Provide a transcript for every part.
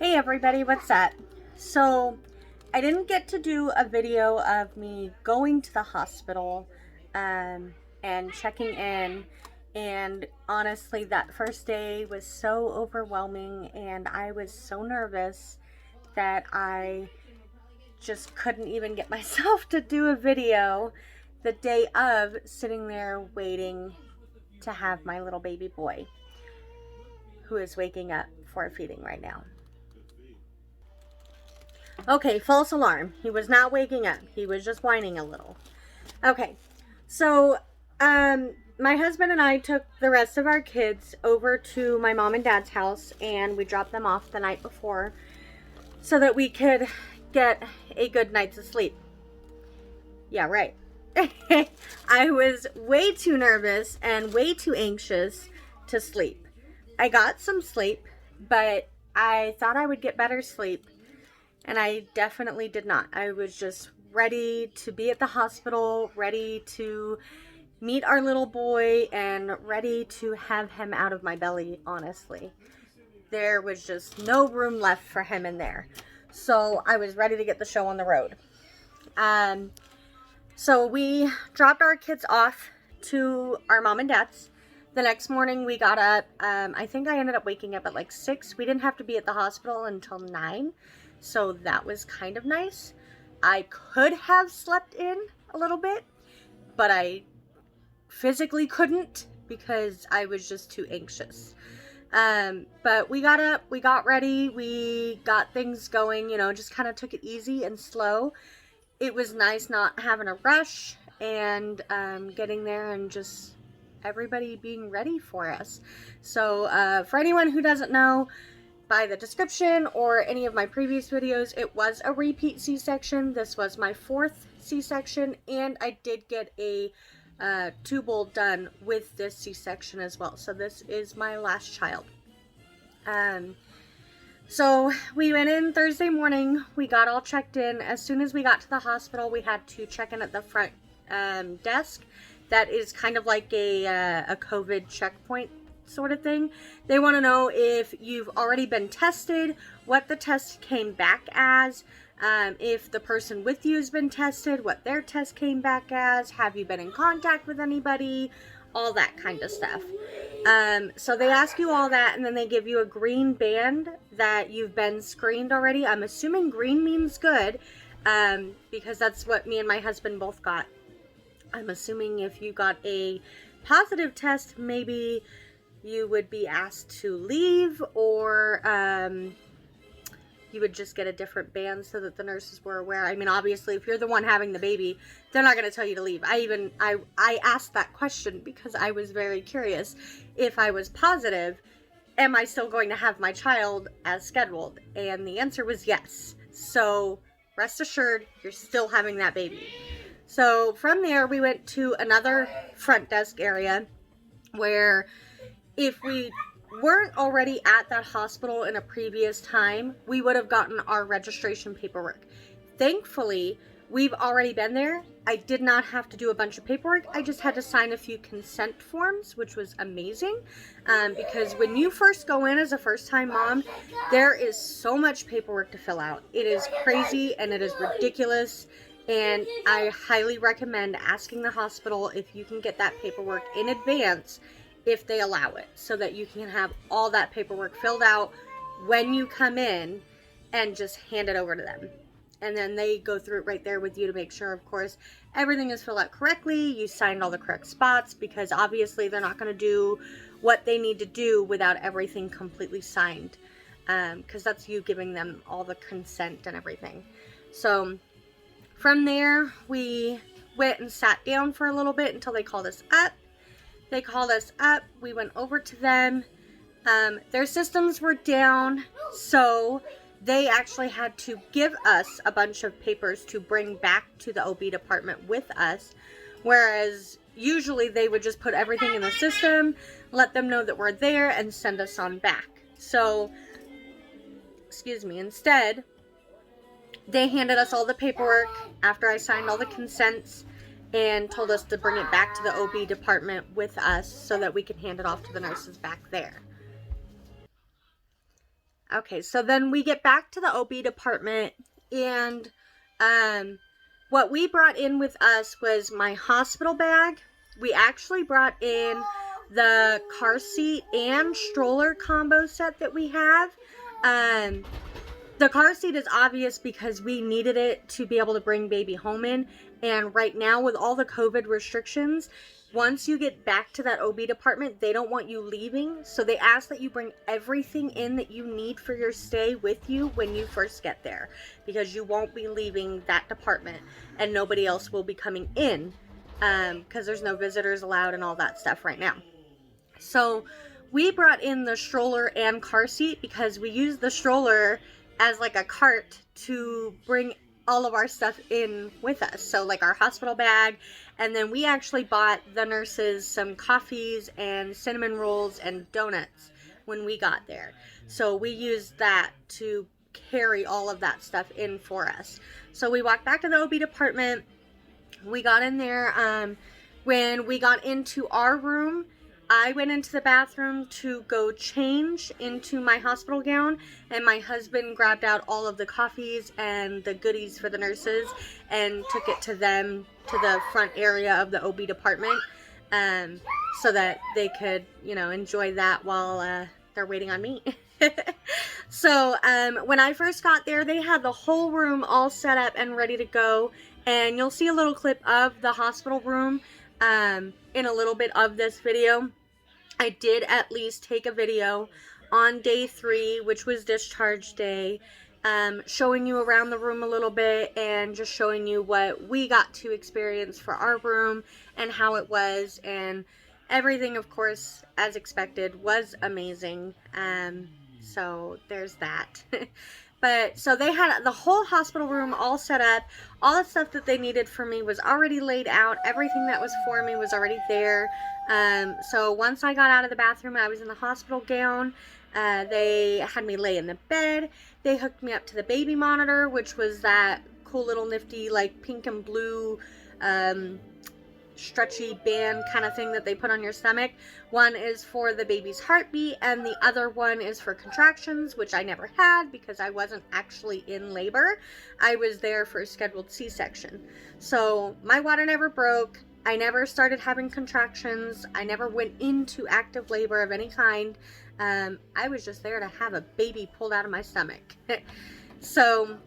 Hey everybody, what's up? So, I didn't get to do a video of me going to the hospital and checking in, and honestly that first day was so overwhelming and I was so nervous that I just couldn't even get myself to do a video the day of, sitting there waiting to have my little baby boy who is waking up for a feeding right now. Okay, false alarm. He was not waking up. He was just whining a little. Okay, so my husband and I took the rest of our kids over to my mom and dad's house, and we dropped them off the night before so that we could get a good night's of sleep. Yeah, right. I was way too nervous and way too anxious to sleep. I got some sleep, but I thought I would get better sleep. And I definitely did not. I was just ready to be at the hospital, ready to meet our little boy, and ready to have him out of my belly, honestly. There was just no room left for him in there. So I was ready to get the show on the road. So we dropped our kids off to our mom and dad's. The next morning we got up. I think I ended up waking up at like 6. We didn't have to be at the hospital until 9. So that was kind of nice. I could have slept in a little bit, but I physically couldn't because I was just too anxious. But we got up, we got ready, we got things going, just kind of took it easy and slow. It was nice not having a rush and getting there and just everybody being ready for us. So for anyone who doesn't know, by the description or any of my previous videos, it was a repeat C-section. This was my 4th C-section, and I did get a tubal done with this C-section as well. So this is my last child. So we went in Thursday morning. We got all checked in. As soon as we got to the hospital, we had to check in at the front desk. That is kind of like a COVID checkpoint sort of thing. They want to know if you've already been tested, what the test came back as, if the person with you has been tested, what their test came back as, have you been in contact with anybody, all that kind of stuff. So they ask you all that, and then they give you a green band that you've been screened already. I'm assuming green means good, because that's what me and my husband both got. I'm assuming if you got a positive test, maybe you would be asked to leave, or you would just get a different band so that the nurses were aware. I mean, obviously, if you're the one having the baby, they're not going to tell you to leave. I asked that question because I was very curious. If I was positive, am I still going to have my child as scheduled? And the answer was yes. So rest assured, you're still having that baby. So from there, we went to another front desk area where, if we weren't already at that hospital in a previous time, we would have gotten our registration paperwork. Thankfully, we've already been there. I did not have to do a bunch of paperwork. I just had to sign a few consent forms, which was amazing, because when you first go in as a first-time mom, there is so much paperwork to fill out. It is crazy and it is ridiculous, and I highly recommend asking the hospital if you can get that paperwork in advance, if they allow it, so that you can have all that paperwork filled out when you come in and just hand it over to them. And then they go through it right there with you to make sure, of course, everything is filled out correctly. You signed all the correct spots, because obviously they're not going to do what they need to do without everything completely signed, because that's you giving them all the consent and everything. So from there, we went and sat down for a little bit until they called us up. They called us up. We went over to them. Their systems were down, so they actually had to give us a bunch of papers to bring back to the OB department with us, whereas usually they would just put everything in the system, let them know that we're there, and send us on back. So, instead, they handed us all the paperwork after I signed all the consents, and told us to bring it back to the OB department with us so that we can hand it off to the nurses back there. Okay, so then we get back to the OB department, and what we brought in with us was my hospital bag. We actually brought in the car seat and stroller combo set that we have. The car seat is obvious because we needed it to be able to bring baby home in. And right now, with all the COVID restrictions, once you get back to that OB department, they don't want you leaving. So they ask that you bring everything in that you need for your stay with you when you first get there, because you won't be leaving that department and nobody else will be coming in, because there's no visitors allowed and all that stuff right now. So we brought in the stroller and car seat because we used the stroller as like a cart to bring all of our stuff in with us. So like our hospital bag, and then we actually bought the nurses some coffees and cinnamon rolls and donuts when we got there. So we used that to carry all of that stuff in for us. So we walked back to the OB department. We got in there. When we got into our room, I went into the bathroom to go change into my hospital gown, and my husband grabbed out all of the coffees and the goodies for the nurses and took it to them to the front area of the OB department, so that they could, enjoy that while they're waiting on me. So when I first got there, they had the whole room all set up and ready to go, and you'll see a little clip of the hospital room in a little bit of this video. I did at least take a video on day 3, which was discharge day, showing you around the room a little bit and just showing you what we got to experience for our room and how it was, and everything, of course, as expected, was amazing. So there's that. But so they had the whole hospital room all set up. All the stuff that they needed for me was already laid out. Everything that was for me was already there. So once I got out of the bathroom, I was in the hospital gown. They had me lay in the bed. They hooked me up to the baby monitor, which was that cool little nifty, like pink and blue, stretchy band kind of thing that they put on your stomach. One is for the baby's heartbeat, and the other one is for contractions, which I never had because I wasn't actually in labor. I was there for a scheduled C-section. So my water never broke. I never started having contractions. I never went into active labor of any kind. I was just there to have a baby pulled out of my stomach. So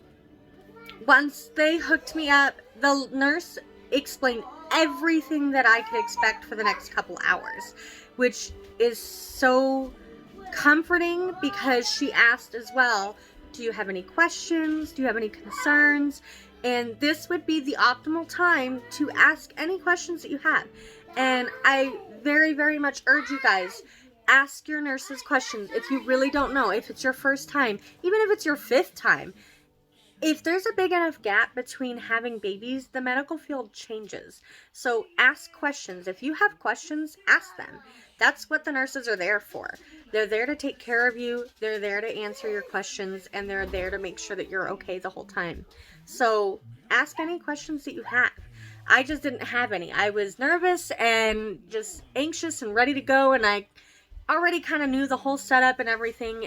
once they hooked me up, the nurse explained everything that I could expect for the next couple hours, which is so comforting because she asked as well, do you have any questions? Do you have any concerns? And this would be the optimal time to ask any questions that you have. And I very, very much urge you guys, ask your nurses questions if you really don't know, if it's your first time, even if it's your 5th time. If there's a big enough gap between having babies, the medical field changes. So ask questions. If you have questions, ask them. That's what the nurses are there for. They're there to take care of you. They're there to answer your questions, and they're there to make sure that you're okay the whole time. So ask any questions that you have. I just didn't have any. I was nervous and just anxious and ready to go, and I already kind of knew the whole setup and everything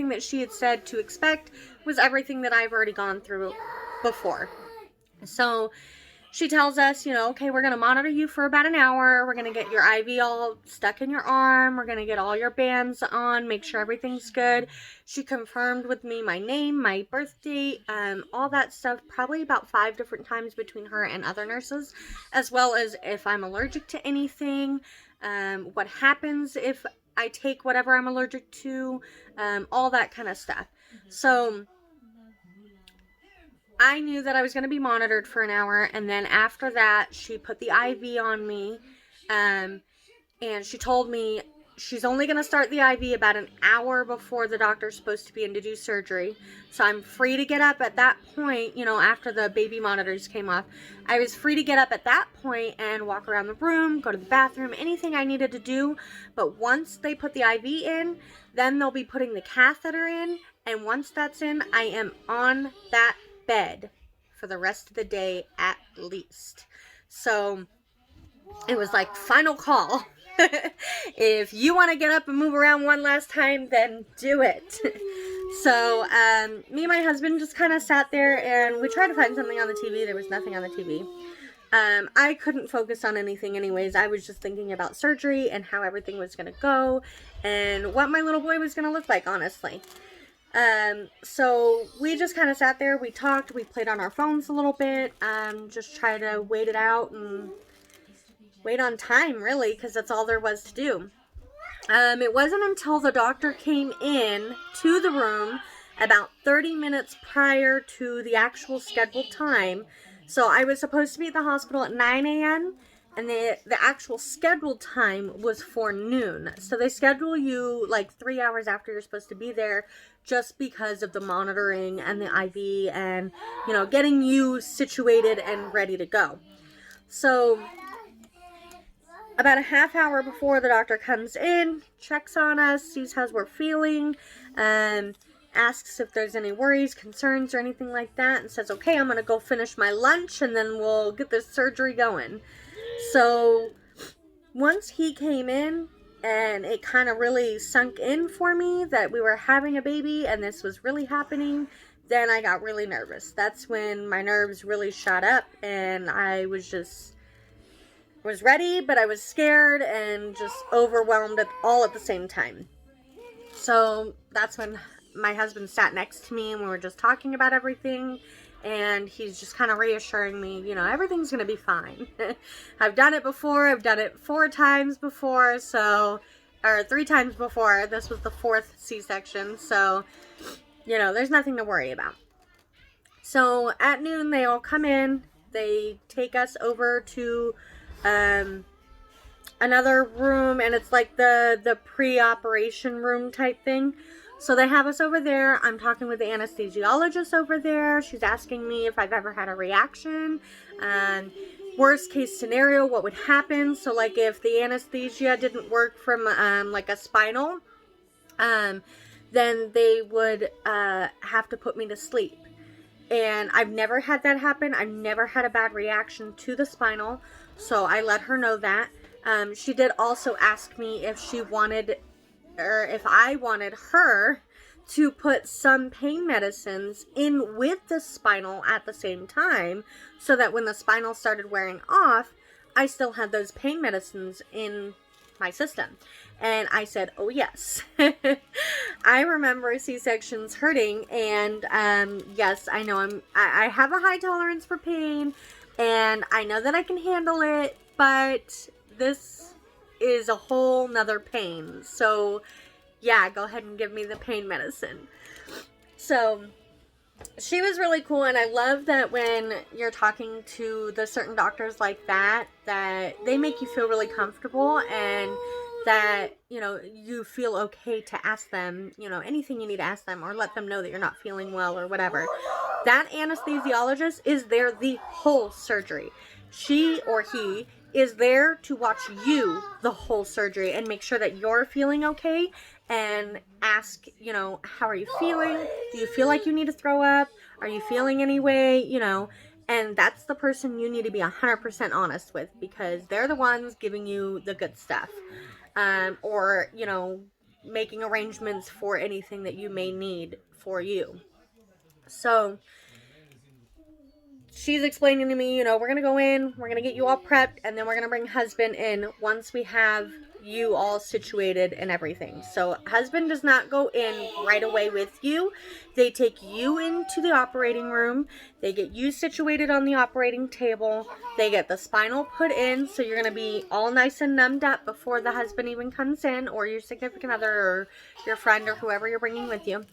that she had said to expect was everything that I've already gone through before. So she tells us, okay, we're going to monitor you for about an hour. We're going to get your IV all stuck in your arm. We're going to get all your bands on, make sure everything's good. She confirmed with me my name, my birth date, all that stuff, probably about 5 different times between her and other nurses, as well as if I'm allergic to anything, what happens if I take whatever I'm allergic to, all that kind of stuff. So I knew that I was going to be monitored for an hour, and then after that, she put the IV on me, and she told me she's only going to start the IV about an hour before the doctor's supposed to be in to do surgery. So I'm free to get up at that point, after the baby monitors came off. I was free to get up at that point and walk around the room, go to the bathroom, anything I needed to do. But once they put the IV in, then they'll be putting the catheter in. And once that's in, I am on that bed for the rest of the day at least. So it was like final call. If you want to get up and move around one last time, then do it. So, me and my husband just kind of sat there and we tried to find something on the TV. There was nothing on the TV. I couldn't focus on anything anyways. I was just thinking about surgery and how everything was going to go and what my little boy was going to look like, honestly. So we just kind of sat there, we talked, we played on our phones a little bit, just try to wait it out and wait on time, really, because that's all there was to do. It wasn't until the doctor came in to the room about 30 minutes prior to the actual scheduled time. So I was supposed to be at the hospital at 9 a.m. and the actual scheduled time was for noon. So they schedule you like 3 hours after you're supposed to be there just because of the monitoring and the IV and, you know, getting you situated and ready to go. So about a half hour before the doctor comes in, checks on us, sees how we're feeling, asks if there's any worries, concerns, or anything like that, and says, okay, I'm going to go finish my lunch, and then we'll get this surgery going. So once he came in, and it kind of really sunk in for me that we were having a baby, and this was really happening, then I got really nervous. That's when my nerves really shot up, and I was ready, but I was scared and just overwhelmed all at the same time. So that's when my husband sat next to me and we were just talking about everything, and he's just kind of reassuring me, you know, everything's going to be fine. I've done it before. I've done it 4 times before, or 3 times before. This was the 4th C-section, so, you know, there's nothing to worry about. So at noon, they all come in. They take us over to another room, and it's like the pre-operation room type thing. So they have us over there. I'm talking with the anesthesiologist over there. She's asking me if I've ever had a reaction. Worst case scenario, what would happen? So like if the anesthesia didn't work from like a spinal, then they would have to put me to sleep. And I've never had that happen. I've never had a bad reaction to the spinal. So I let her know that. She did also ask me if she wanted, or if I wanted her to put some pain medicines in with the spinal at the same time, so that when the spinal started wearing off, I still had those pain medicines in my system. And I said, oh yes. I remember C-sections hurting, and yes, I know I have a high tolerance for pain, and I know that I can handle it, but this is a whole nother pain. So yeah, go ahead and give me the pain medicine. So she was really cool, and I love that when you're talking to the certain doctors like that they make you feel really comfortable, and that, you know, you feel okay to ask them, you know, anything you need to ask them, or let them know that you're not feeling well or whatever. That anesthesiologist is there the whole surgery. She or he is there to watch you the whole surgery and make sure that you're feeling okay, and ask, you know, how are you feeling? Do you feel like you need to throw up? Are you feeling any way? You know, and that's the person you need to be 100% honest with, because they're the ones giving you the good stuff. Or, you know, making arrangements for anything that you may need for you. So she's explaining to me, you know, we're going to go in, we're going to get you all prepped, and then we're going to bring husband in once we have you all situated and everything. So husband does not go in right away with you. They take you into the operating room. They get you situated on the operating table. They get the spinal put in, so you're going to be all nice and numbed up before the husband even comes in, or your significant other, or your friend, or whoever you're bringing with you.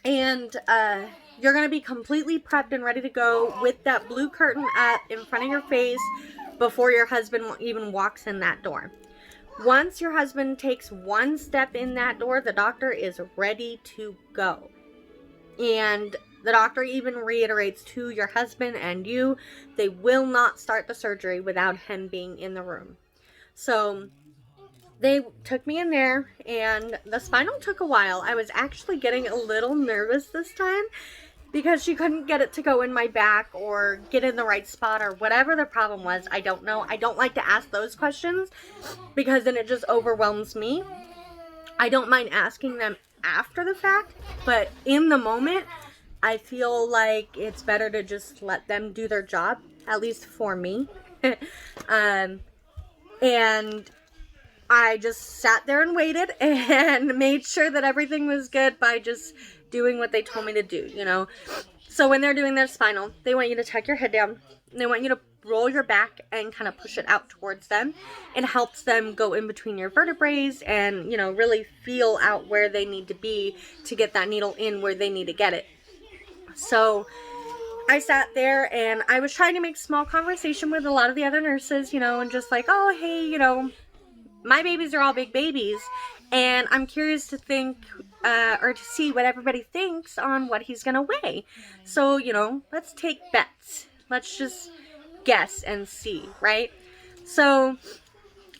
You're going to be completely prepped and ready to go with that blue curtain up in front of your face before your husband even walks in that door. Once your husband takes one step in that door, the doctor is ready to go. And the doctor even reiterates to your husband and you, they will not start the surgery without him being in the room. So they took me in there, and the spinal took a while. I was actually getting a little nervous this time, because she couldn't get it to go in my back or get in the right spot, or whatever the problem was. I don't know. I don't like to ask those questions, because then it just overwhelms me. I don't mind asking them after the fact, but in the moment, I feel like it's better to just let them do their job, at least for me. And I just sat there and waited and made sure that everything was good by just doing what they told me to do, you know. So when they're doing their spinal, they want you to tuck your head down. They want you to roll your back and kind of push it out towards them. It helps them go in between your vertebrae and, you know, really feel out where they need to be to get that needle in where they need to get it. So I sat there and I was trying to make small conversation with a lot of the other nurses, you know, and just like, oh, hey, you know, my babies are all big babies, and I'm curious to think, or to see what everybody thinks on what he's gonna weigh. So, you know, let's take bets. Let's just guess and see, right? So,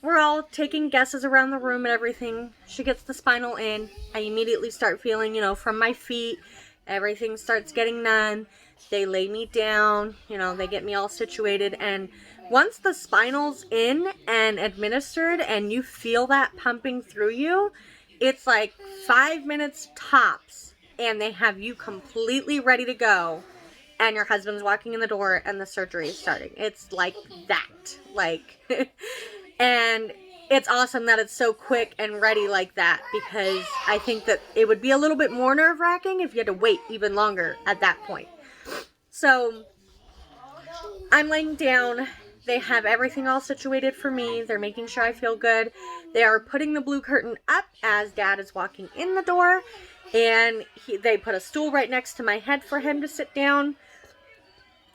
we're all taking guesses around the room and everything. She gets the spinal in. I immediately start feeling, you know, from my feet, everything starts getting numb. They lay me down, you know, they get me all situated, and once the spinal's in and administered and you feel that pumping through you, it's like 5 minutes tops and they have you completely ready to go and your husband's walking in the door and the surgery is starting. It's like that. Like, and it's awesome that it's so quick and ready like that, because I think that it would be a little bit more nerve-wracking if you had to wait even longer at that point. So I'm laying down. They have everything all situated for me. They're making sure I feel good. They are putting the blue curtain up as Dad is walking in the door. And they put a stool right next to my head for him to sit down.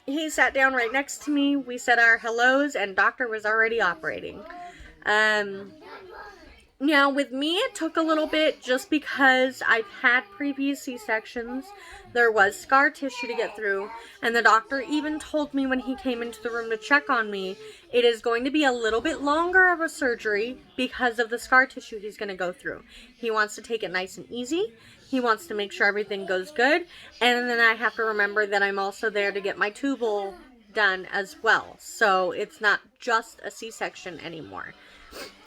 He sat down right next to me. We said our hellos, and Doctor was already operating. Now, with me, it took a little bit just because I've had previous C-sections. There was scar tissue to get through, and the doctor even told me when he came into the room to check on me, it is going to be a little bit longer of a surgery because of the scar tissue he's going to go through. He wants to take it nice and easy. He wants to make sure everything goes good, and then I have to remember that I'm also there to get my tubal done as well. So it's not just a C-section anymore.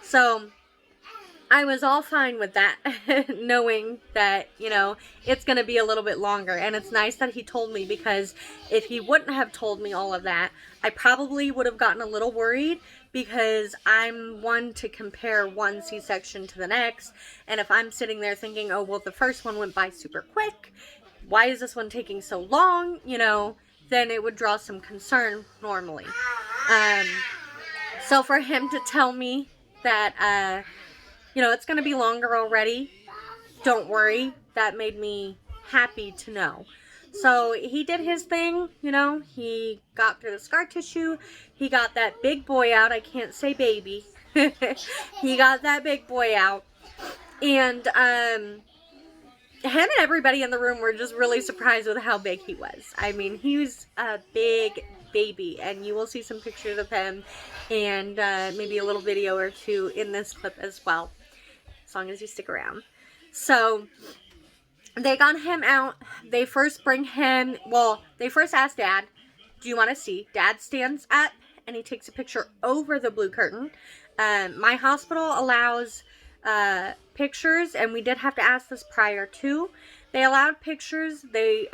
So I was all fine with that, knowing that, you know, it's going to be a little bit longer. And it's nice that he told me, because if he wouldn't have told me all of that, I probably would have gotten a little worried, because I'm one to compare one C-section to the next. And if I'm sitting there thinking, oh, well, the first one went by super quick, why is this one taking so long, you know, then it would draw some concern normally. So for him to tell me that, you know, it's going to be longer already, don't worry, that made me happy to know. So he did his thing, you know, he got through the scar tissue, he got that big boy out, I can't say baby, he got that big boy out, and him and everybody in the room were just really surprised with how big he was. I mean, he was a big baby, and you will see some pictures of him and maybe a little video or two in this clip as well, as long as you stick around. So they got him out. They first bring him, well, they first asked Dad, do you want to see? Dad stands up and he takes a picture over the blue curtain. My hospital allows pictures, and we did have to ask this prior to. They allowed pictures. They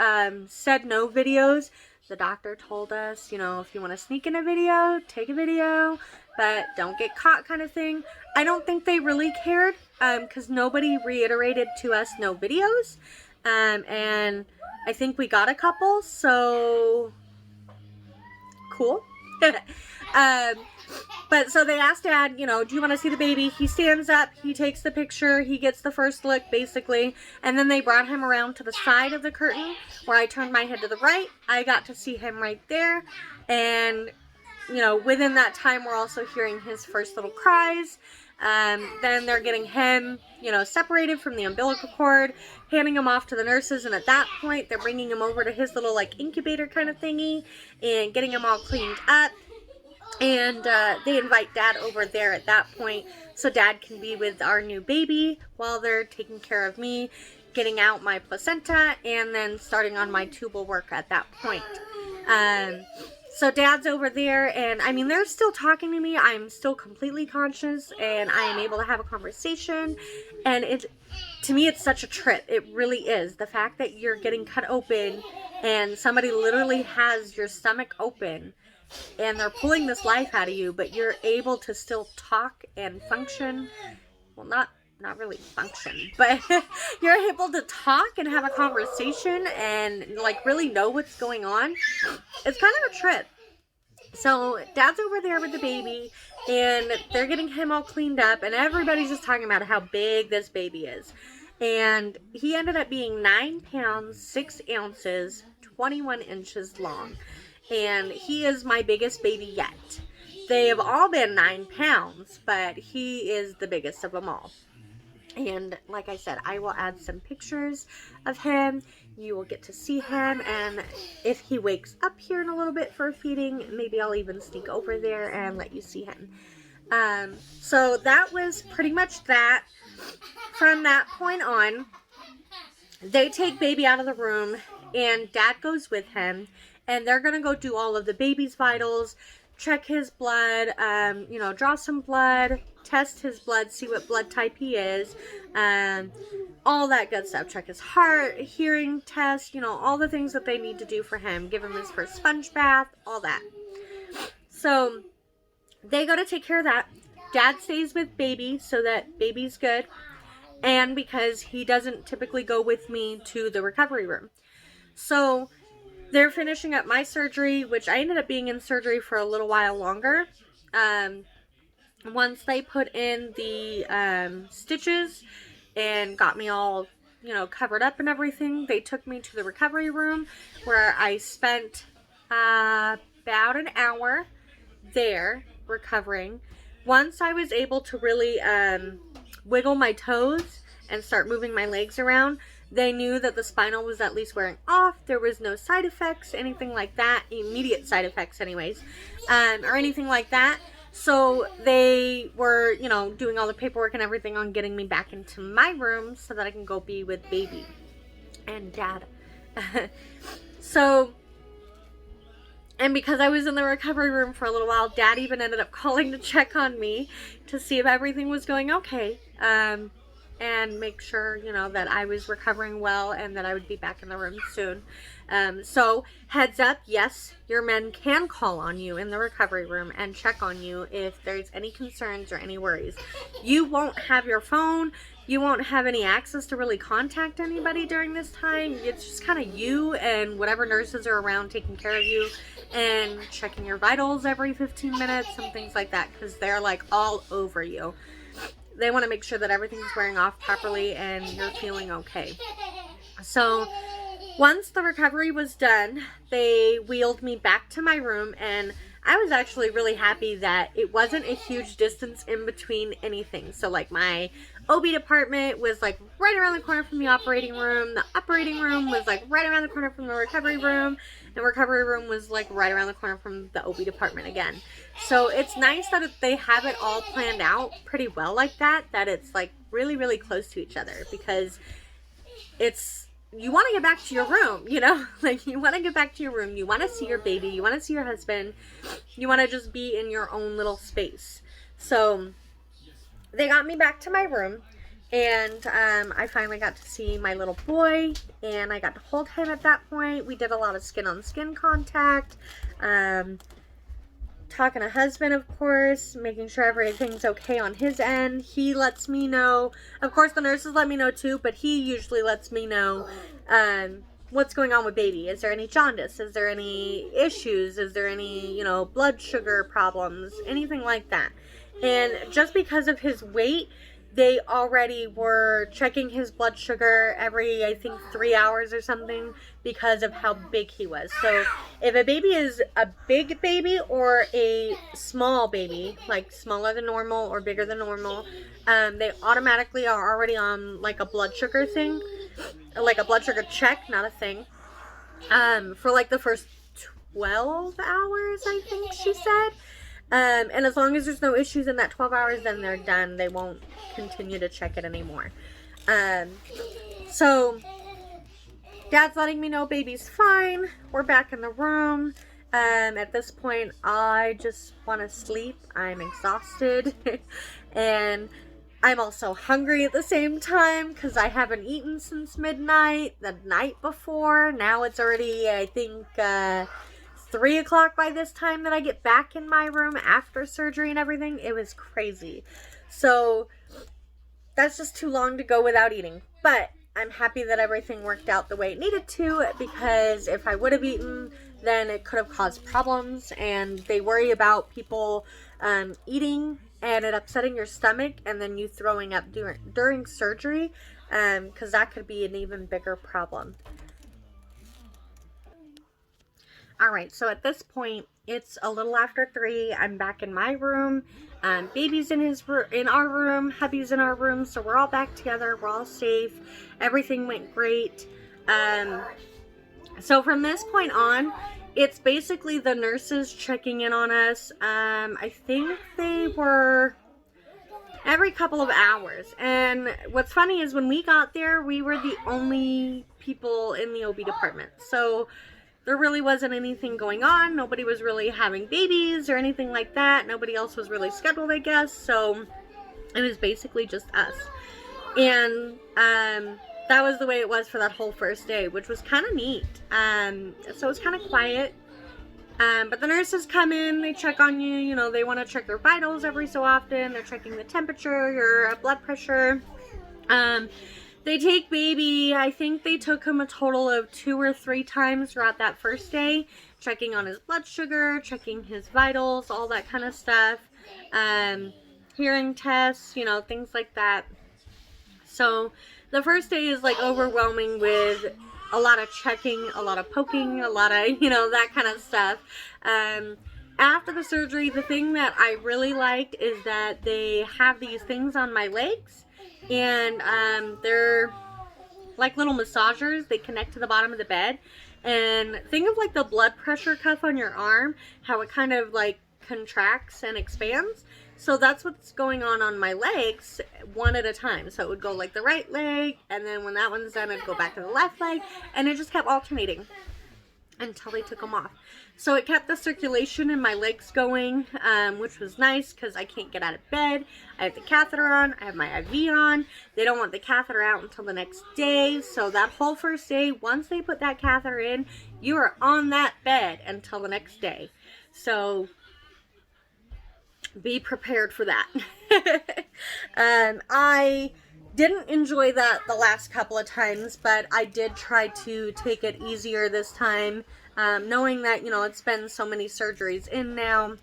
said no videos. The doctor told us, you know, if you want to sneak in a video, take a video, but don't get caught, kind of thing. I don't think they really cared, because nobody reiterated to us no videos, and I think we got a couple, so cool. But so they asked Dad, you know, do you want to see the baby? He stands up, he takes the picture, he gets the first look, basically, and then they brought him around to the side of the curtain, where I turned my head to the right. I got to see him right there, and, you know, within that time, we're also hearing his first little cries. Then they're getting him, you know, separated from the umbilical cord, handing him off to the nurses, and at that point, they're bringing him over to his little, like, incubator kind of thingy, and getting him all cleaned up. And they invite Dad over there at that point, so Dad can be with our new baby while they're taking care of me, getting out my placenta, and then starting on my tubal work at that point. So Dad's over there, and I mean, they're still talking to me. I'm still completely conscious, and I am able to have a conversation, And to me, it's such a trip. It really is. The fact that you're getting cut open and somebody literally has your stomach open and they're pulling this life out of you, but you're able to still talk and function. Well, not really function, but you're able to talk and have a conversation and like really know what's going on. It's kind of a trip. So Dad's over there with the baby and they're getting him all cleaned up and everybody's just talking about how big this baby is. And he ended up being 9 pounds, 6 ounces, 21 inches long. And he is my biggest baby yet. They have all been 9 pounds, but he is the biggest of them all. And like I said, I will add some pictures of him. You will get to see him. And if he wakes up here in a little bit for feeding, maybe I'll even sneak over there and let you see him. So that was pretty much that. From that point on, they take baby out of the room and Dad goes with him. And they're going to go do all of the baby's vitals, check his blood, draw some blood, test his blood, see what blood type he is, all that good stuff. Check his heart, hearing test, all the things that they need to do for him. Give him his first sponge bath, all that. So they go to take care of that. Dad stays with baby so that baby's good. And because he doesn't typically go with me to the recovery room. So they're finishing up my surgery, which I ended up being in surgery for a little while longer. Once they put in the stitches and got me all, covered up and everything, they took me to the recovery room where I spent about an hour there recovering. Once I was able to really wiggle my toes and start moving my legs around, they knew that the spinal was at least wearing off. There was no side effects, anything like that. Immediate side effects anyways. Or anything like that. So they were, doing all the paperwork and everything on getting me back into my room so that I can go be with baby and Dad. And because I was in the recovery room for a little while, Dad even ended up calling to check on me to see if everything was going okay. And make sure, that I was recovering well and that I would be back in the room soon. So heads up, yes, your men can call on you in the recovery room and check on you if there's any concerns or any worries. You won't have your phone. You won't have any access to really contact anybody during this time. It's just kind of you and whatever nurses are around taking care of you and checking your vitals every 15 minutes and things like that because they're like all over you. They want to make sure that everything's wearing off properly and you're feeling okay. So once the recovery was done, they wheeled me back to my room, and I was actually really happy that it wasn't a huge distance in between anything. So like my OB department was like right around the corner from the operating room. The operating room was like right around the corner from the recovery room. The recovery room was like right around the corner from the OB department again. So it's nice that they have it all planned out pretty well like that it's like really, really close to each other because you want to get back to your room, like you want to get back to your room. You want to see your baby. You want to see your husband. You want to just be in your own little space. So they got me back to my room. And I finally got to see my little boy, and I got to hold him at that point. We did a lot of skin-on-skin contact, talking to husband, of course, making sure everything's okay on his end. He lets me know. Of course, the nurses let me know too, but he usually lets me know what's going on with baby. Is there any jaundice? Is there any issues? Is there any, blood sugar problems? Anything like that. And just because of his weight, they already were checking his blood sugar every, I think, 3 hours or something because of how big he was. So if a baby is a big baby or a small baby, like smaller than normal or bigger than normal, they automatically are already on like a blood sugar thing, like a blood sugar check, not a thing, for like the first 12 hours, I think she said. And as long as there's no issues in that 12 hours, then they're done. They won't continue to check it anymore. So Dad's letting me know baby's fine. We're back in the room. At this point, I just want to sleep. I'm exhausted. And I'm also hungry at the same time because I haven't eaten since midnight the night before. Now it's already, I think, 3 o'clock by this time that I get back in my room after surgery and everything. It was crazy. So that's just too long to go without eating. But I'm happy that everything worked out the way it needed to, because if I would have eaten, then it could have caused problems. And they worry about people eating and it upsetting your stomach and then you throwing up during surgery, because that could be an even bigger problem. Alright, so at this point, it's a little after 3. I'm back in my room. Baby's in our room. Hubby's in our room. So we're all back together. We're all safe. Everything went great. So from this point on, it's basically the nurses checking in on us. I think they were every couple of hours. And what's funny is when we got there, we were the only people in the OB department. So there really wasn't anything going on. Nobody was really having babies or anything like that. Nobody else was really scheduled, I guess. So it was basically just us. And that was the way it was for that whole first day, which was kind of neat. So it was kind of quiet. But the nurses come in, they check on you. You know, they want to check your vitals every so often. They're checking the temperature, your blood pressure. They take baby, I think they took him a total of 2 or 3 times throughout that first day, checking on his blood sugar, checking his vitals, all that kind of stuff, hearing tests, you know, things like that. So the first day is like overwhelming with a lot of checking, a lot of poking, a lot of, you know, that kind of stuff. After the surgery, the thing that I really liked is that they have these things on my legs. And they're like little massagers. They connect to the bottom of the bed. And think of like the blood pressure cuff on your arm, how it kind of like contracts and expands. So that's what's going on my legs, one at a time. So it would go like the right leg, and then when that one's done, it'd go back to the left leg, and it just kept alternating until they took them off. So it kept the circulation in my legs going, which was nice because I can't get out of bed. I have the catheter on. I have my IV on. They don't want the catheter out until the next day. So that whole first day, once they put that catheter in, you are on that bed until the next day. So be prepared for that. I didn't enjoy that the last couple of times, but I did try to take it easier this time, knowing that, you know, it's been so many surgeries in now,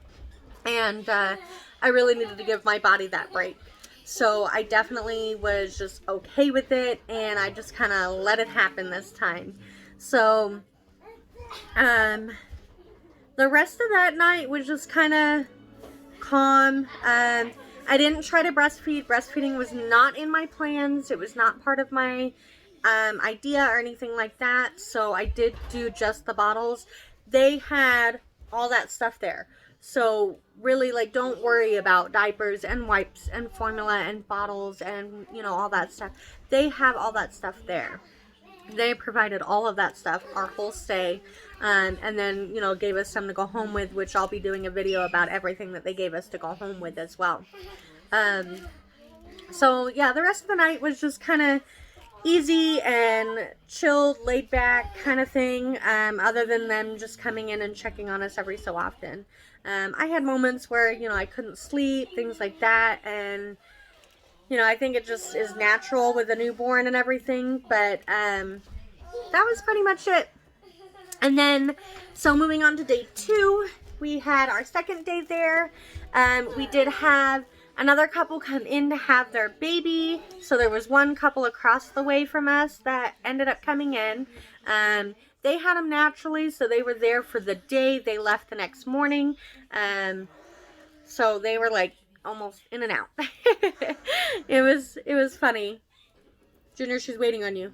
and I really needed to give my body that break. So I definitely was just okay with it, and I just kind of let it happen this time. So the rest of that night was just kind of calm. I didn't try to breastfeed. Breastfeeding was not in my plans. It was not part of my idea or anything like that. So I did do just the bottles. They had all that stuff there. So really, like, don't worry about diapers and wipes and formula and bottles and, you know, all that stuff. They have all that stuff there. They provided all of that stuff our whole stay, and then, you know, gave us some to go home with, which I'll be doing a video about everything that they gave us to go home with as well. So yeah, the rest of the night was just kind of easy and chilled, laid back kind of thing, other than them just coming in and checking on us every so often. I had moments where, you know, I couldn't sleep, things like that, and you know, I think it just is natural with a newborn and everything, but that was pretty much it. And then, so moving on to day 2, we had our second day there. We did have another couple come in to have their baby. So there was one couple across the way from us that ended up coming in. They had them naturally, so they were there for the day. They left the next morning. So they were like almost in and out. It was funny. Junior, she's waiting on you.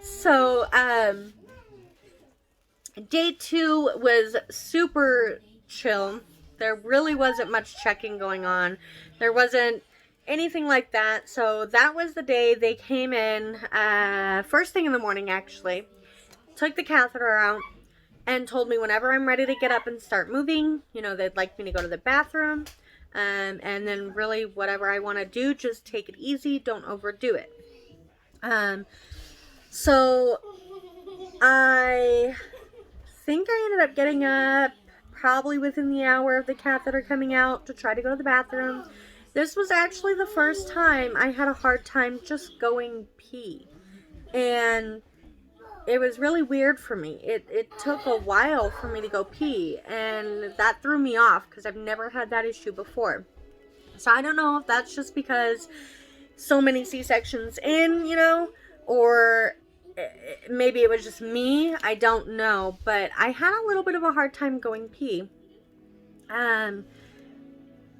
So, day 2 was super chill. There really wasn't much checking going on. There wasn't anything like that. So that was the day they came in, first thing in the morning actually, took the catheter out, and told me whenever I'm ready to get up and start moving, you know, they'd like me to go to the bathroom. And then really whatever I want to do, just take it easy, don't overdo it. So I think I ended up getting up probably within the hour of the catheter coming out to try to go to the bathroom. This was actually the first time I had a hard time just going pee. And it was really weird for me. It took a while for me to go pee, and that threw me off because I've never had that issue before. So I don't know if that's just because so many C-sections in, or maybe it was just me. I don't know, but I had a little bit of a hard time going pee. The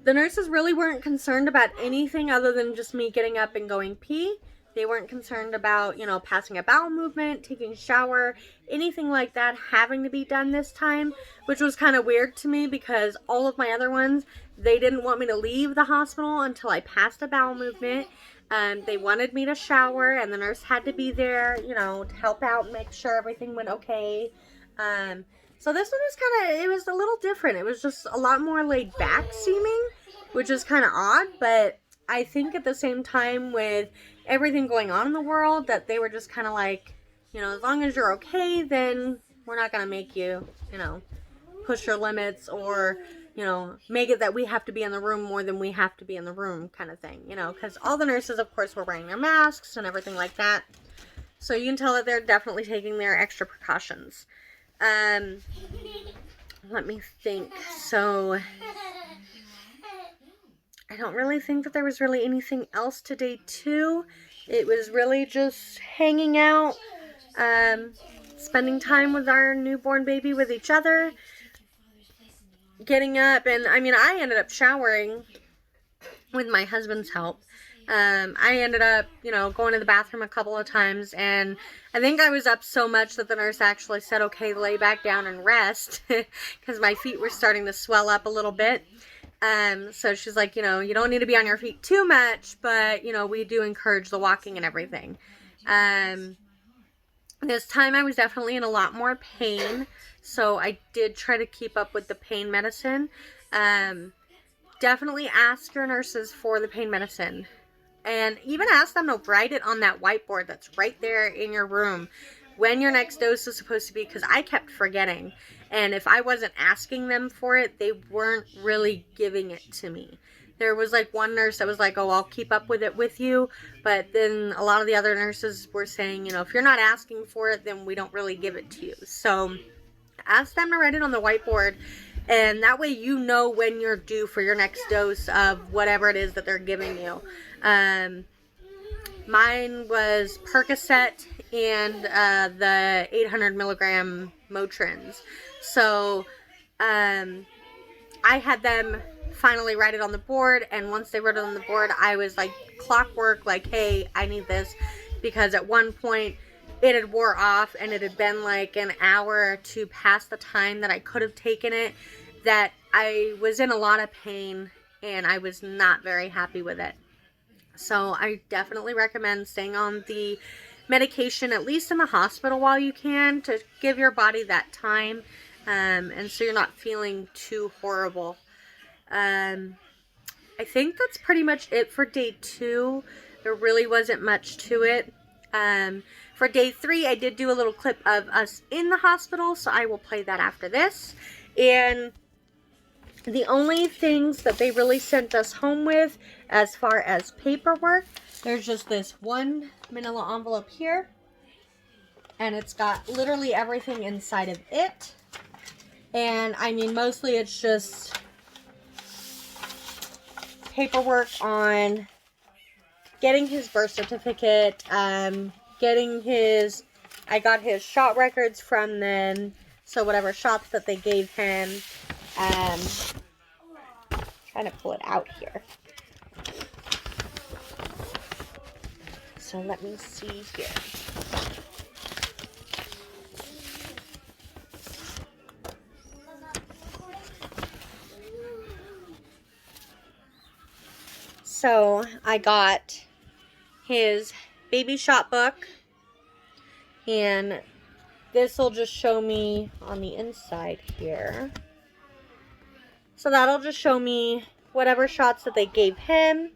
nurses really weren't concerned about anything other than just me getting up and going pee. They weren't concerned about, passing a bowel movement, taking a shower, anything like that having to be done this time, which was kind of weird to me because all of my other ones, they didn't want me to leave the hospital until I passed a bowel movement. They wanted me to shower, and the nurse had to be there, to help out and make sure everything went okay. So this one was it was a little different. It was just a lot more laid back seeming, which is kind of odd, but I think at the same time with everything going on in the world that they were just kind of like, as long as you're okay, then we're not going to make you, push your limits or, make it that we have to be in the room more than we have to be in the room kind of thing, because all the nurses, of course, were wearing their masks and everything like that. So you can tell that they're definitely taking their extra precautions. Let me think. So I don't really think that there was really anything else to day 2. It was really just hanging out, spending time with our newborn baby with each other, getting up, and I ended up showering with my husband's help. I ended up, going to the bathroom a couple of times, and I think I was up so much that the nurse actually said, okay, lay back down and rest, because my feet were starting to swell up a little bit. So she's like, you don't need to be on your feet too much, but, we do encourage the walking and everything. This time I was definitely in a lot more pain, so I did try to keep up with the pain medicine. Definitely ask your nurses for the pain medicine. And even ask them to write it on that whiteboard that's right there in your room when your next dose is supposed to be, because I kept forgetting. And if I wasn't asking them for it, they weren't really giving it to me. There was like one nurse that was like, oh, I'll keep up with it with you. But then a lot of the other nurses were saying, if you're not asking for it, then we don't really give it to you. So ask them to write it on the whiteboard. And that way you know when you're due for your next dose of whatever it is that they're giving you. Mine was Percocet and the 800 milligram Motrins. So I had them finally write it on the board, and once they wrote it on the board, I was like clockwork, like, hey, I need this, because at one point it had wore off and it had been like an hour or two past the time that I could have taken it, that I was in a lot of pain and I was not very happy with it. So I definitely recommend staying on the medication, at least in the hospital while you can, to give your body that time, and so you're not feeling too horrible. I think that's pretty much it for day 2. There really wasn't much to it. For day 3, I did do a little clip of us in the hospital, so I will play that after this. And the only things that they really sent us home with as far as paperwork, there's just this one manila envelope here, and it's got literally everything inside of it. And mostly it's just paperwork on getting his birth certificate, I got his shot records from them, so whatever shots that they gave him. Trying to pull it out here. So let me see here. So I got his baby shot book, and this will just show me on the inside here. So that'll just show me whatever shots that they gave him.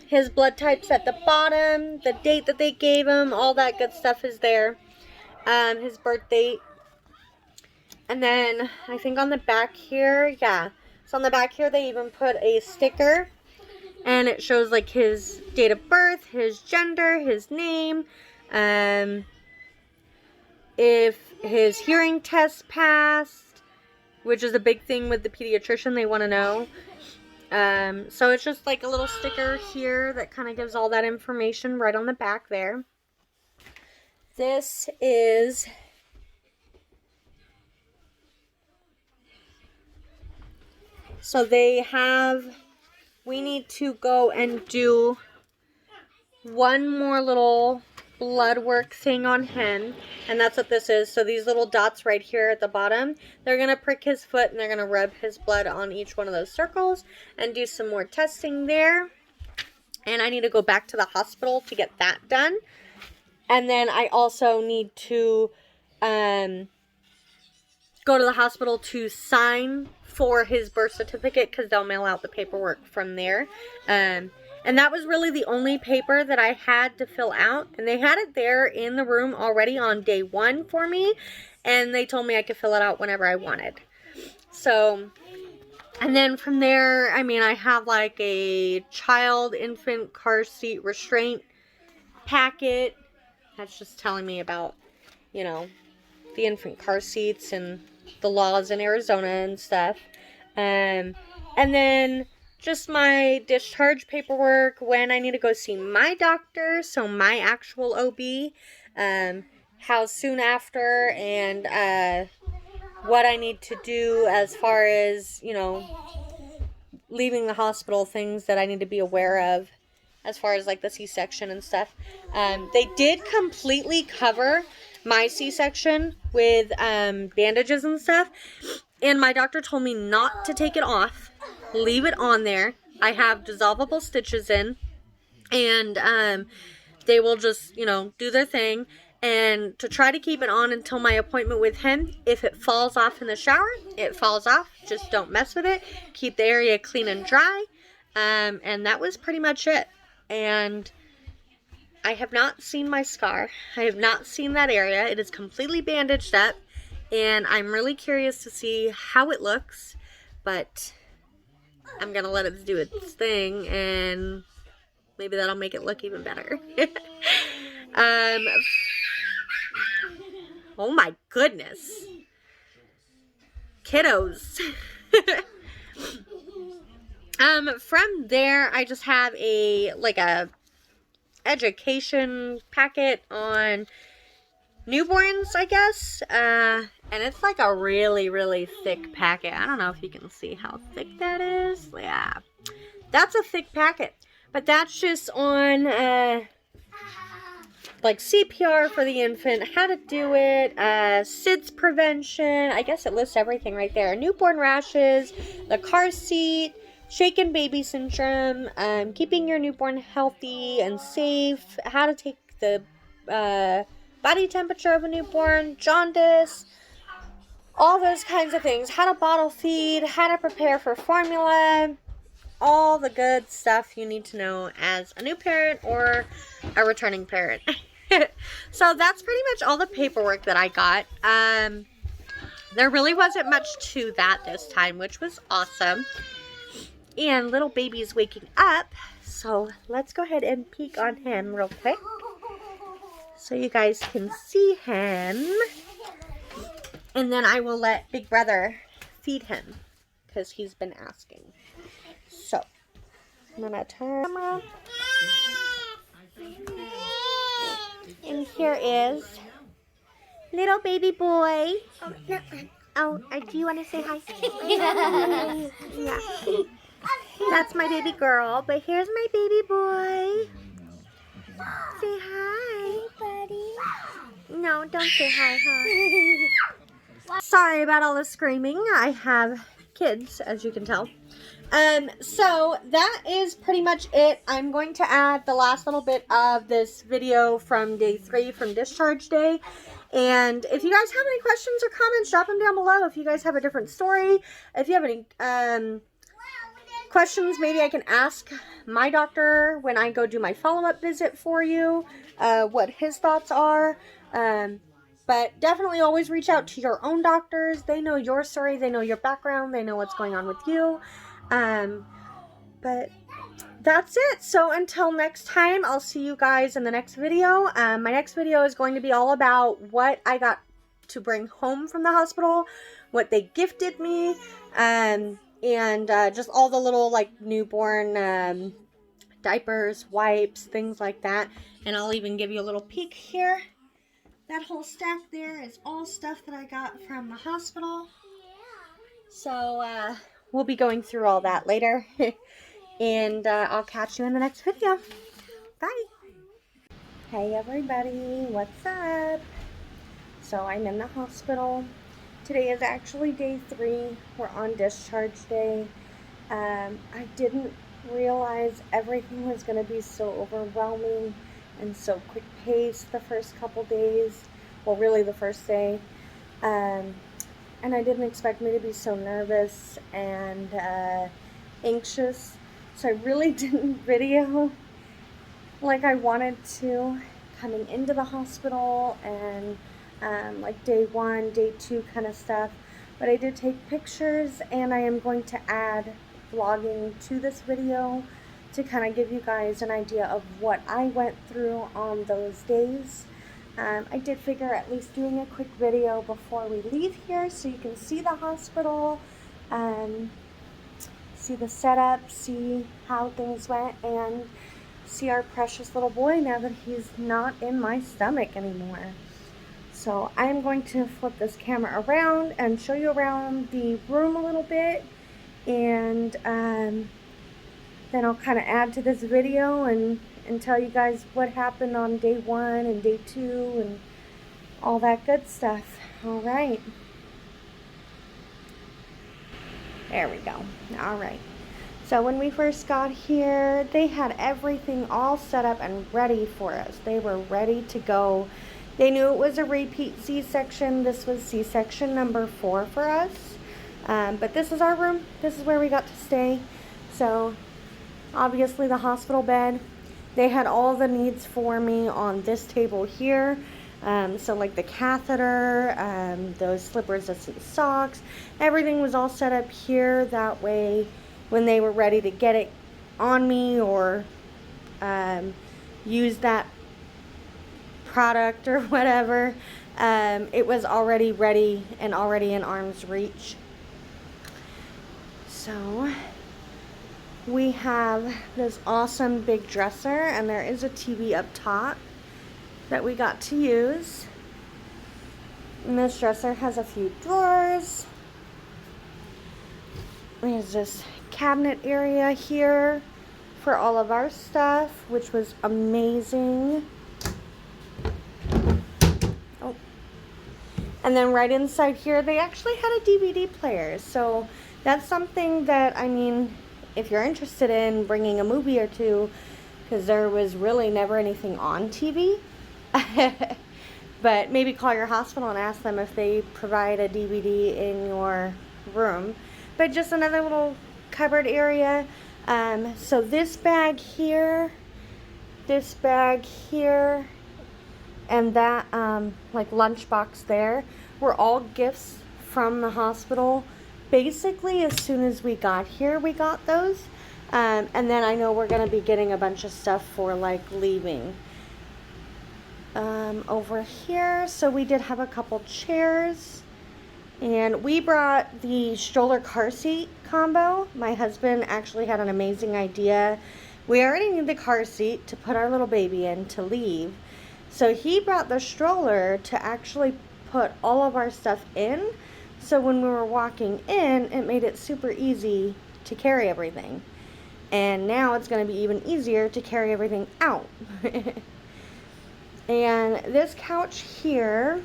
His blood type's at the bottom, the date that they gave him, all that good stuff is there. His birth date. And then I think on the back here, yeah. So on the back here they even put a sticker. And it shows like his date of birth, his gender, his name. If his hearing test passed, which is a big thing with the pediatrician, they want to know. So it's just like a little sticker here that kind of gives all that information right on the back there. This is so we need to go and do one more little blood work thing on him, and that's what this is. So these little dots right here at the bottom, they're going to prick his foot and they're going to rub his blood on each one of those circles and do some more testing there. And I need to go back to the hospital to get that done. And then I also need to go to the hospital to sign for his birth certificate, because they'll mail out the paperwork from there. And that was really the only paper that I had to fill out. And they had it there in the room already on day 1 for me. And they told me I could fill it out whenever I wanted. So, and then from there, I mean, I have like a child infant car seat restraint packet. That's just telling me about, you know, the infant car seats and the laws in Arizona and stuff. And then just my discharge paperwork, when I need to go see my doctor, so my actual OB, how soon after, and what I need to do as far as, you know, leaving the hospital, things that I need to be aware of as far as like the C-section and stuff. They did completely cover my C-section with bandages and stuff, and my doctor told me not to take it off. Leave it on there. I have dissolvable stitches in, and they will just, you know, do their thing, and to try to keep it on until my appointment with him. If it falls off in the shower, it falls off. Just don't mess with it. Keep the area clean and dry. And that was pretty much it. And I have not seen my scar. I have not seen that area. It is completely bandaged up, and I'm really curious to see how it looks, but I'm gonna let it do its thing, and maybe that'll make it look even better. Oh my goodness. Kiddos. From there, I just have a education packet on newborns, I guess. And it's like a really, really thick packet. I don't know if you can see how thick that is. Yeah, that's a thick packet. But that's just on, like CPR for the infant, how to do it, SIDS prevention. I guess it lists everything right there. Newborn rashes, the car seat, shaken baby syndrome, keeping your newborn healthy and safe, how to take the body temperature of a newborn, jaundice, all those kinds of things, how to bottle feed, how to prepare for formula, all the good stuff you need to know as a new parent or a returning parent. So that's pretty much all the paperwork that I got. There really wasn't much to that this time, which was awesome. And little baby's waking up, so let's go ahead and peek on him real quick so you guys can see him. And then I will let Big Brother feed him because he's been asking. So I'm gonna turn the camera. And here is little baby boy. Oh, no. Oh, do you want to say hi? Yeah. That's my baby girl, but here's my baby boy. Say hi, buddy. No, don't say hi, huh? Sorry about all the screaming. I have kids, as you can tell. So that is pretty much it. I'm going to add the last little bit of this video from day 3, from discharge day. And if you guys have any questions or comments, drop them down below. If you guys have a different story, if you have any questions, maybe I can ask my doctor when I go do my follow-up visit for you, what his thoughts are. But definitely always reach out to your own doctors. They know your story, they know your background, they know what's going on with you. But that's it. So until next time, I'll see you guys in the next video. My next video is going to be all about what I got to bring home from the hospital, what they gifted me, and just all the little like newborn diapers, wipes, things like that. And I'll even give you a little peek here. That whole stack there is all stuff that I got from the hospital. So we'll be going through all that later. And I'll catch you in the next video. Bye. Hey everybody, what's up? So I'm in the hospital. Today is actually day 3. We're on discharge day. I didn't realize everything was going to be so overwhelming and so quick paced the first couple days. Well, really the first day. And I didn't expect me to be so nervous and anxious. So I really didn't video like I wanted to coming into the hospital and like day 1, day 2 kind of stuff. But I did take pictures, and I am going to add vlogging to this video to kind of give you guys an idea of what I went through on those days. I did figure at least doing a quick video before we leave here so you can see the hospital, see the setup, see how things went, and see our precious little boy now that he's not in my stomach anymore. So I'm going to flip this camera around and show you around the room a little bit, and then I'll kind of add to this video and tell you guys what happened on day 1 and day 2 and all that good stuff. All right. There we go. All right. So when we first got here, they had everything all set up and ready for us. They were ready to go. They knew it was a repeat C-section. This was C-section number 4 for us. But this is our room. This is where we got to stay. So obviously the hospital bed. They had all the needs for me on this table here. So like the catheter, those slip-resistant socks, everything was all set up here. That way, when they were ready to get it on me or use that product or whatever, it was already ready and already in arm's reach. So we have this awesome big dresser, and there is a TV up top that we got to use. And this dresser has a few drawers. There's this cabinet area here for all of our stuff, which was amazing. Oh. And then right inside here, they actually had a DVD player. So that's something that, I mean, if you're interested in bringing a movie or two, because there was really never anything on TV. But maybe call your hospital and ask them if they provide a DVD in your room. But just another little cupboard area. So this bag here, and that like lunchbox there were all gifts from the hospital. Basically, as soon as we got here, we got those. And then I know we're going to be getting a bunch of stuff for like leaving. Over here, so we did have a couple chairs, and we brought the stroller car seat combo. My husband actually had an amazing idea. We already need the car seat to put our little baby in to leave, so he brought the stroller to actually put all of our stuff in, so when we were walking in, it made it super easy to carry everything. And now it's going to be even easier to carry everything out. And this couch here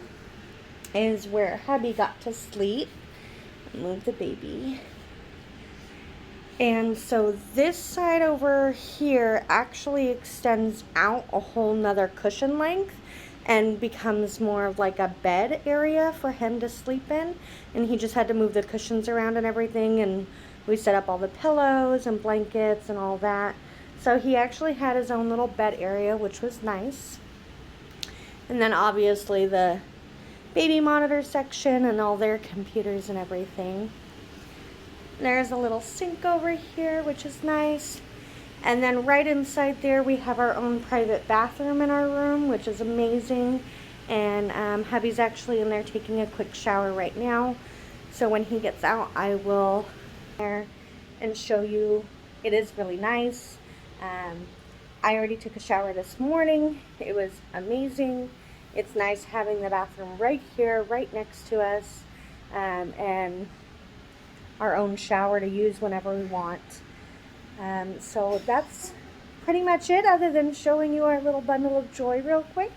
is where hubby got to sleep. Move the baby. And so this side over here actually extends out a whole nother cushion length and becomes more of like a bed area for him to sleep in. And he just had to move the cushions around and everything, and we set up all the pillows and blankets and all that. So he actually had his own little bed area, which was nice. And then obviously the baby monitor section and all their computers and everything. There's a little sink over here, which is nice. And then right inside there, we have our own private bathroom in our room, which is amazing. And hubby's actually in there taking a quick shower right now. So when he gets out, I will there and show you. It is really nice. I already took a shower this morning. It was amazing. It's nice having the bathroom right here, right next to us. And our own shower to use whenever we want. So that's pretty much it, other than showing you our little bundle of joy real quick.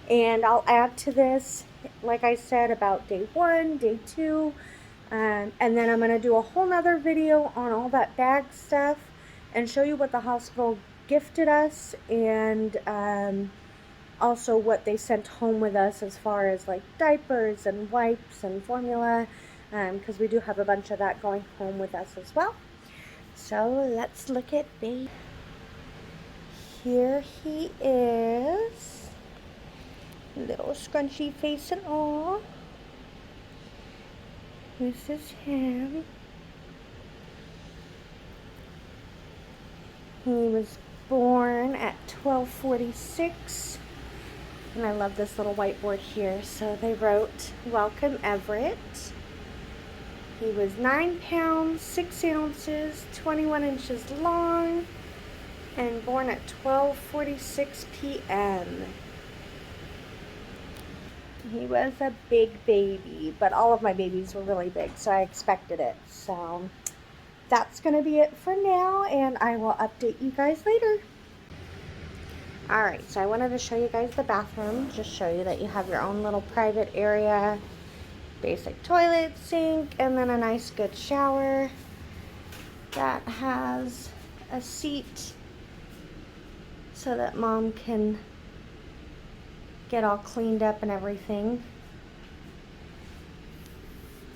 And I'll add to this, like I said, about day 1, day 2, and then I'm going to do a whole nother video on all that bag stuff and show you what the hospital gifted us, and also what they sent home with us as far as like diapers and wipes and formula, because we do have a bunch of that going home with us as well. So let's look at baby. Here he is. Little scrunchy face and all. This is him. He was born at 12:46. And I love this little whiteboard here. So they wrote, "Welcome, Everett." He was 9 pounds, 6 ounces, 21 inches long, and born at 12:46 p.m. He was a big baby, but all of my babies were really big, so I expected it. So that's going to be it for now, and I will update you guys later. Alright, so I wanted to show you guys the bathroom, just show you that you have your own little private area. Basic toilet, sink, and then a nice good shower that has a seat so that mom can get all cleaned up and everything.